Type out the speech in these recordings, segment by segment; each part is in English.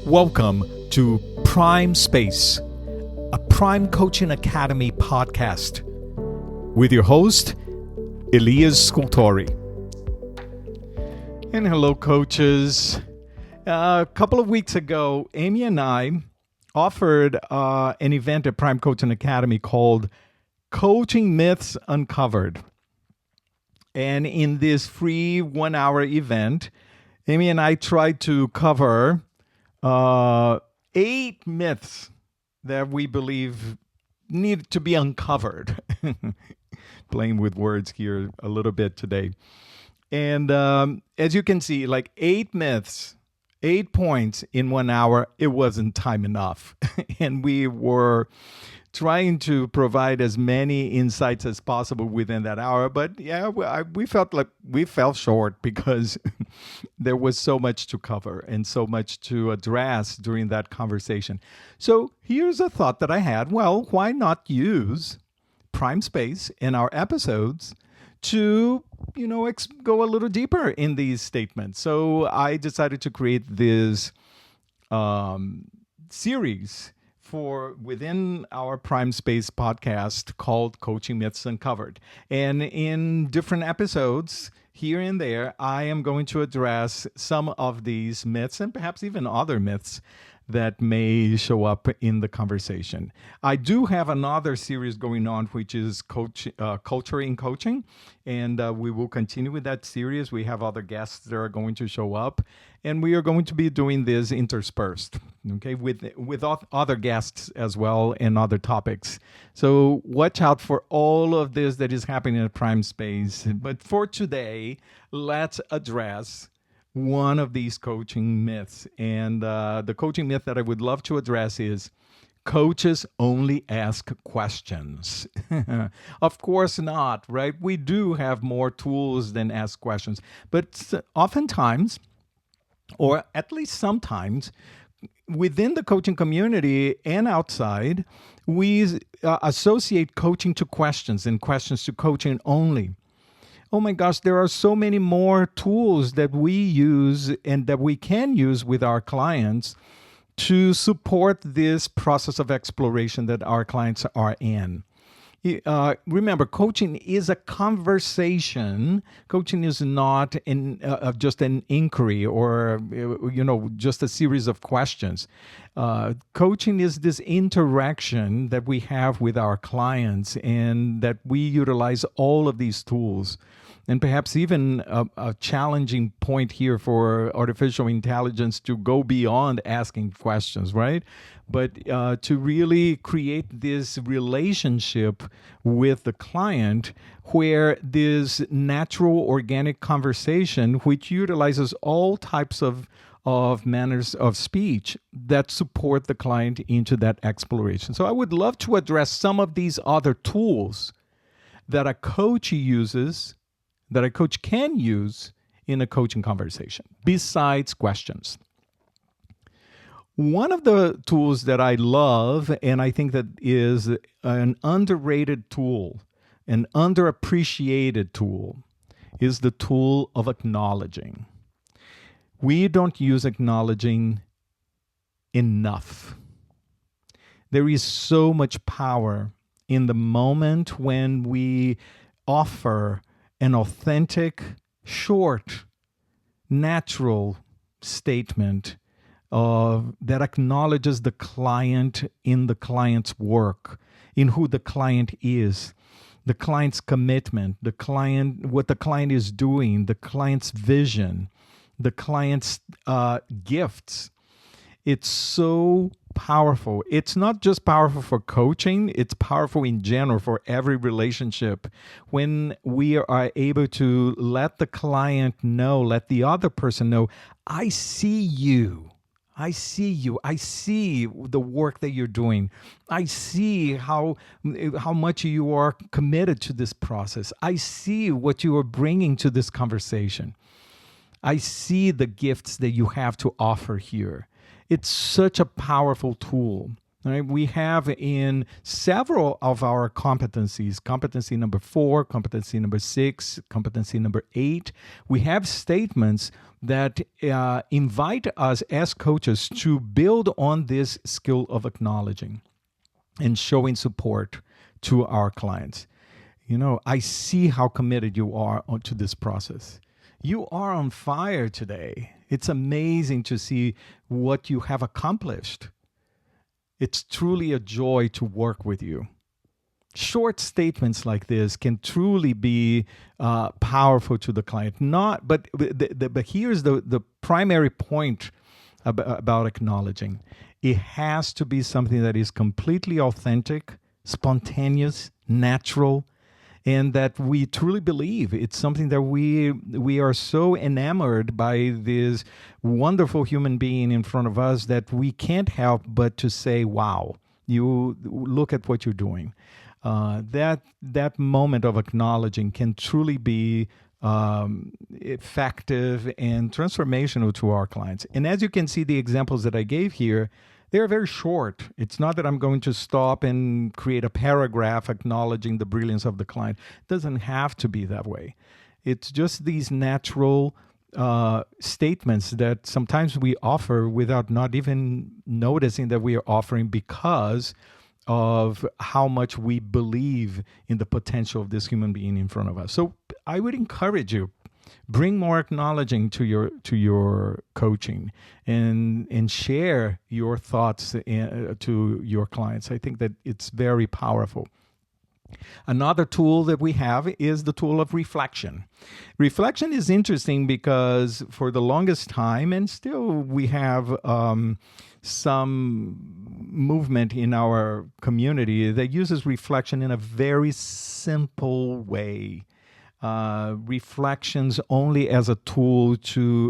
Welcome to Prime Space, a Prime Coaching Academy podcast with your host, Elias. And hello, coaches. A couple of weeks ago, Amy and I offered an event at Prime Coaching Academy called Coaching Myths Uncovered. And in this free 1-hour event, Amy and I tried to cover 8 myths that we believe need to be uncovered. Playing with words here a little bit today. And as you can see, like 8 myths, 8 points in 1 hour, it wasn't time enough. And we were trying to provide as many insights as possible within that hour. But yeah, we felt like we fell short because there was so much to cover and so much to address during that conversation. So here's a thought that I had. Well, why not use Prime Space in our episodes to, go a little deeper in these statements? So I decided to create this series for within our Prime Space podcast called Coaching Myths Uncovered. And in different episodes here and there, I am going to address some of these myths and perhaps even other myths that may show up in the conversation. I do have another series going on, which is Culture in Coaching, and we will continue with that series. We have other guests that are going to show up, and we are going to be doing this interspersed, okay, with other guests as well and other topics. So watch out for all of this that is happening in Prime Space. But for today, let's address one of these coaching myths. And the coaching myth that I would love to address is coaches only ask questions. Of course not, right? We do have more tools than ask questions. But oftentimes, or at least sometimes, within the coaching community and outside, we associate coaching to questions and questions to coaching only. Oh my gosh, there are so many more tools that we use and that we can use with our clients to support this process of exploration that our clients are in. Remember, coaching is a conversation. Coaching is not just an inquiry or, just a series of questions. Coaching is this interaction that we have with our clients and that we utilize all of these tools. And perhaps even a challenging point here for artificial intelligence to go beyond asking questions, right? But to really create this relationship with the client where this natural, organic conversation, which utilizes all types of manners of speech that support the client into that exploration. So I would love to address some of these other tools that a coach uses, that a coach can use in a coaching conversation, besides questions. One of the tools that I love, and I think that is an underrated tool, an underappreciated tool, is the tool of acknowledging. We don't use acknowledging enough. There is so much power in the moment when we offer an authentic, short, natural statement that acknowledges the client in the client's work, in who the client is, the client's commitment, what the client is doing, the client's vision, the client's gifts. It's so powerful. It's not just powerful for coaching, it's powerful in general for every relationship. When we are able to let the client know, let the other person know, I see you. I see you. I see the work that you're doing. I see how much you are committed to this process. I see what you are bringing to this conversation. I see the gifts that you have to offer here. It's such a powerful tool. Right? We have in several of our competencies, competency number 4, competency number 6, competency number 8, we have statements that invite us as coaches to build on this skill of acknowledging and showing support to our clients. I see how committed you are to this process. You are on fire today. It's amazing to see what you have accomplished. It's truly a joy to work with you. Short statements like this can truly be powerful to the client. But here's the primary point about acknowledging. It has to be something that is completely authentic, spontaneous, natural, and that we truly believe. It's something that we are so enamored by this wonderful human being in front of us that we can't help but to say, wow, you look at what you're doing. That moment of acknowledging can truly be effective and transformational to our clients. And as you can see, the examples that I gave here, they're very short. It's not that I'm going to stop and create a paragraph acknowledging the brilliance of the client. It doesn't have to be that way. It's just these natural statements that sometimes we offer without not even noticing that we are offering, because of how much we believe in the potential of this human being in front of us. So I would encourage you, bring more acknowledging to your coaching, and share your thoughts to your clients. I think that it's very powerful. Another tool that we have is the tool of reflection. Reflection is interesting because for the longest time, and still we have some movement in our community that uses reflection in a very simple way. Reflections only as a tool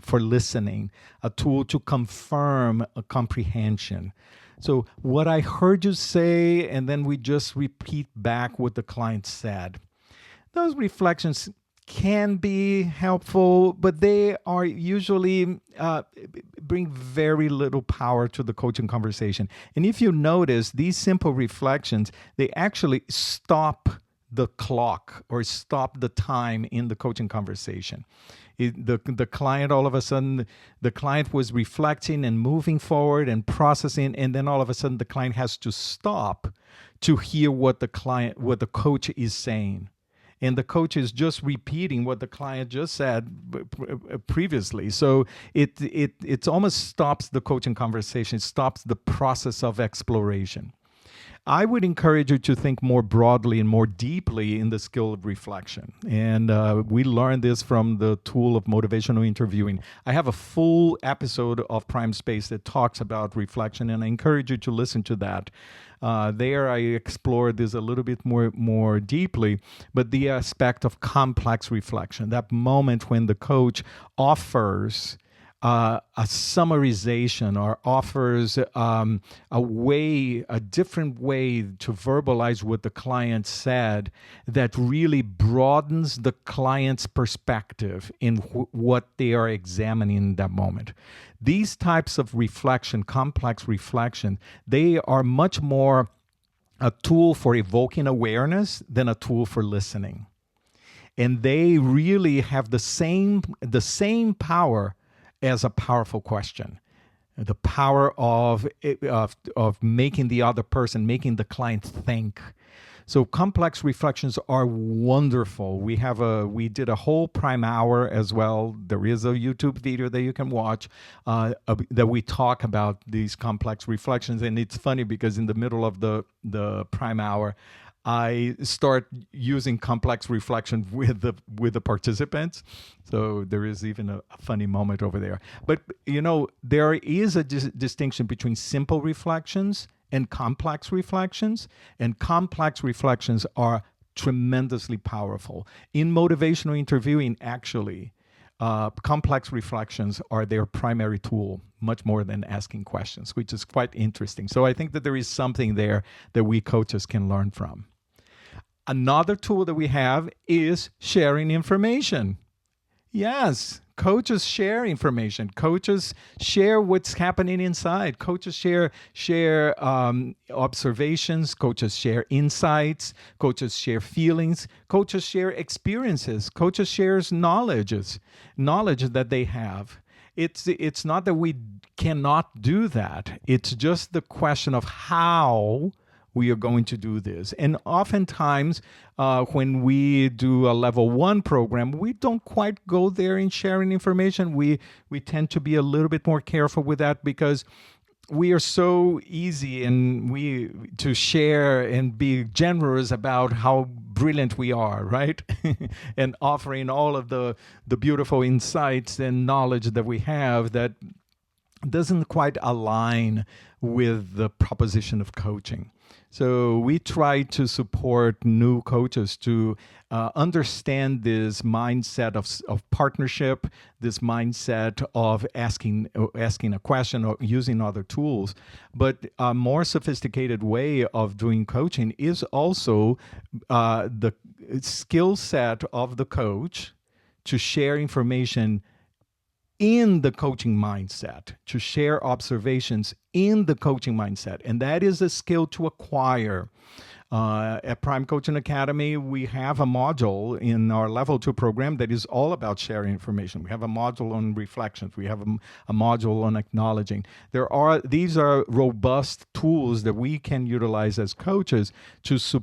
for listening, a tool to confirm a comprehension. So what I heard you say, and then we just repeat back what the client said. Those reflections can be helpful, but they are usually bring very little power to the coaching conversation. And if you notice, these simple reflections, they actually stop the clock or stop the time in the coaching conversation. The client, all of a sudden, the client was reflecting and moving forward and processing, and then all of a sudden the client has to stop to hear what the coach is saying. And the coach is just repeating what the client just said previously. So it almost stops the coaching conversation, it stops the process of exploration. I would encourage you to think more broadly and more deeply in the skill of reflection. And we learned this from the tool of motivational interviewing. I have a full episode of Prime Space that talks about reflection, and I encourage you to listen to that. There I explore this a little bit more deeply, but the aspect of complex reflection, that moment when the coach offers a summarization or offers a different way to verbalize what the client said that really broadens the client's perspective in what they are examining in that moment. These types of reflection, complex reflection, they are much more a tool for evoking awareness than a tool for listening. And they really have the same power as a powerful question. The power of making the other person, making the client think. So complex reflections are wonderful. We did a whole Prime Hour as well. There is a YouTube video that you can watch that we talk about these complex reflections. And it's funny because in the middle of the Prime Hour, I start using complex reflection with the participants. So there is even a funny moment over there. But, there is a distinction between simple reflections and complex reflections. And complex reflections are tremendously powerful. In motivational interviewing, actually, complex reflections are their primary tool, much more than asking questions, which is quite interesting. So I think that there is something there that we coaches can learn from. Another tool that we have is sharing information. Yes, Coaches share information. Coaches share what's happening inside. Coaches share observations. Coaches share insights. Coaches share feelings. Coaches share experiences. Coaches shares knowledge that they have. It's not that we cannot do that. It's just the question of how we are going to do this. And oftentimes, when we do a level 1 program, we don't quite go there in sharing information. We tend to be a little bit more careful with that because we are so easy to share and be generous about how brilliant we are, right? And offering all of the beautiful insights and knowledge that we have that doesn't quite align with the proposition of coaching. So we try to support new coaches to understand this mindset of partnership, this mindset of asking a question or using other tools. But a more sophisticated way of doing coaching is also the skill set of the coach to share information in the coaching mindset, to share observations in the coaching mindset. And that is a skill to acquire. At Prime Coaching Academy, we have a module in our level 2 program that is all about sharing information. We have a module on reflections. We have a module on acknowledging. These are robust tools that we can utilize as coaches to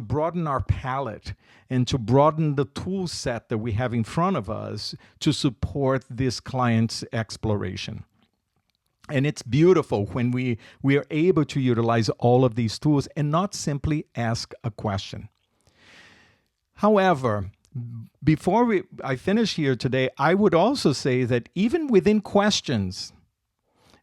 broaden our palette and to broaden the tool set that we have in front of us to support this client's exploration. And it's beautiful when we are able to utilize all of these tools and not simply ask a question. However, before I finish here today, I would also say that even within questions,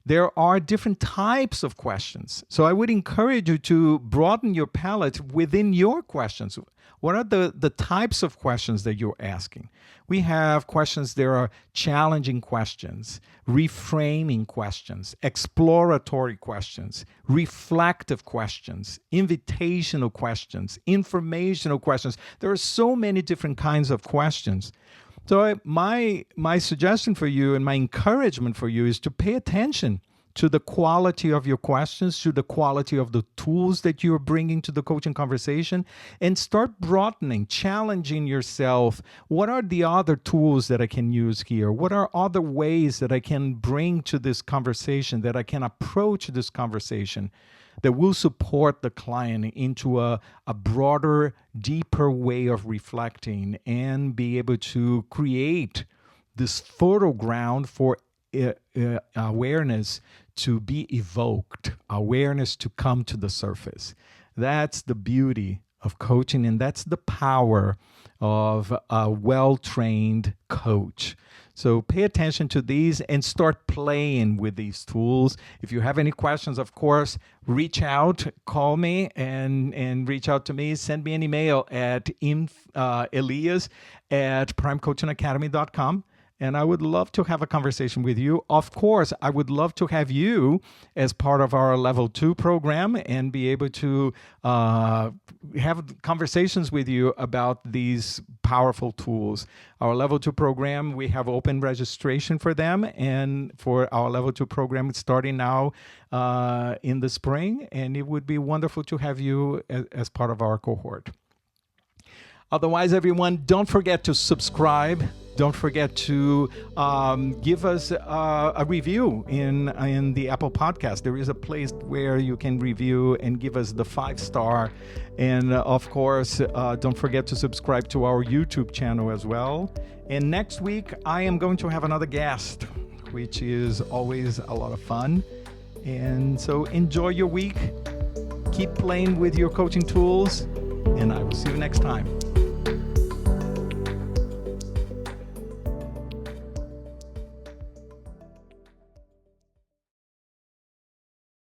there are different types of questions. So I would encourage you to broaden your palette within your questions. What are the types of questions that you're asking? We have questions, there are challenging questions, reframing questions, exploratory questions, reflective questions, invitational questions, informational questions. There are so many different kinds of questions. So my suggestion for you and my encouragement for you is to pay attention to the quality of your questions, to the quality of the tools that you're bringing to the coaching conversation, and start broadening, challenging yourself. What are the other tools that I can use here? What are other ways that I can bring to this conversation, that I can approach this conversation that will support the client into a broader, deeper way of reflecting and be able to create this fertile ground for awareness to be evoked, awareness to come to the surface. That's the beauty of coaching, and that's the power of a well-trained coach. So pay attention to these and start playing with these tools. If you have any questions, of course, reach out, call me and reach out to me. Send me an email at elias@primecoachingacademy.com. And I would love to have a conversation with you. Of course, I would love to have you as part of our Level 2 program and be able to have conversations with you about these powerful tools. Our Level 2 program, we have open registration for them. And for our Level 2 program, it's starting now in the spring. And it would be wonderful to have you as part of our cohort. Otherwise, everyone, don't forget to subscribe. Don't forget to give us a review in the Apple Podcast. There is a place where you can review and give us the 5-star. And of course, don't forget to subscribe to our YouTube channel as well. And next week, I am going to have another guest, which is always a lot of fun. And so enjoy your week. Keep playing with your coaching tools. And I will see you next time.